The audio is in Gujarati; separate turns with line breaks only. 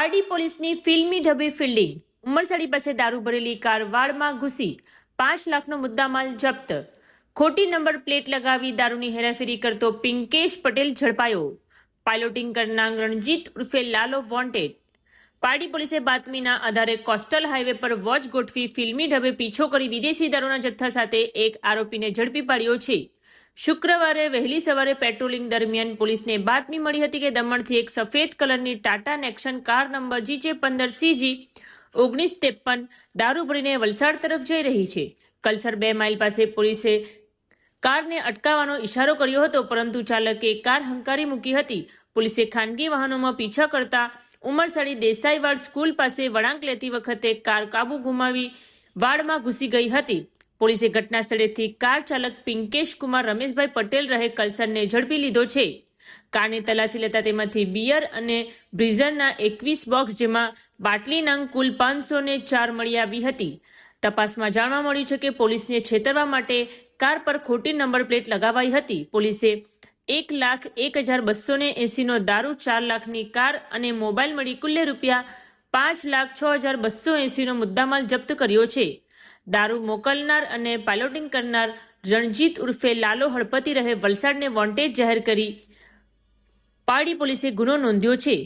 પારડી પોલીસની ફિલ્મી ઢબે ફિલ્ડિંગ. ઉમરસાડી પાસે દારૂ ભરેલી કાર વાળમાં ઘૂસી 5 લાખનો મુદ્દામાલ જપ્ત. ખોટી નંબર પ્લેટ લગાવી દારૂની હેરાફેરી કરતો પિંકેશ પટેલ ઝડપાયો. પાયલોટિંગ કરનાર રણજીત ઉર્ફે લાલો વોન્ટેડ. પારડી પોલીસે બાતમીના આધારે કોસ્ટલ હાઈવે પર વોચ ગોઠવી ફિલ્મી ઢબે પીછો કરી વિદેશી દારૂના જથ્થા સાથે એક આરોપીને ઝડપી પાડ્યો છે. શુક્રવારે વહેલી સવારે પેટ્રોલિંગ દરમિયાન પોલીસને બાતમી મળી હતી કે દમણથી એક સફેદ કલરની ટાટા નેક્સન કાર નંબર GJ15CG 1953 દારૂ ભરીને વલસાડ તરફ જઈ રહી છે. કલસર 2 માઇલ પાસે પોલીસે કારને અટકાવવાનો ઇશારો કર્યો હતો, પરંતુ ચાલકે કાર હંકારી મૂકી હતી. પોલીસે ખાનગી વાહનોમાં પીછા કરતા ઉમરસાડી દેસાઈવાડ સ્કૂલ પાસે વળાંક લેતી વખતે કાર કાબુ ગુમાવી વાડમાં ઘૂસી ગઈ હતી. પોલીસે ઘટના સ્થળેથી કાર ચાલક પિંકેશ કુમાર રમેશભાઈ પટેલ રહે કલસરને ઝડપી લીધો છે. કારની તલાશી લેતા તેમાંથી બિયર અને બ્રીઝરના 21 બોક્સ, જેમાં બાટલી નંગ કુલ 504 મળી આવી હતી. તપાસમાં જાણવા મળ્યું છે કે પોલીસને છેતરવા માટે કાર પર ખોટી નંબર પ્લેટ લગાવાઈ હતી. પોલીસે 1,01,280 નો દારૂ, 4 લાખની કાર અને મોબાઈલ મળી કુલ્લે રૂપિયા 5,06,280 નો મુદ્દામાલ જપ્ત કર્યો છે. દારૂ મોકલનાર અને પાયલોટિંગ કરનાર રણજીત ઉર્ફે લાલો હળપતિ રહે વલસાડને વોન્ટેડ જાહેર કરી પારડી પોલીસે ગુનો નોંધ્યો છે.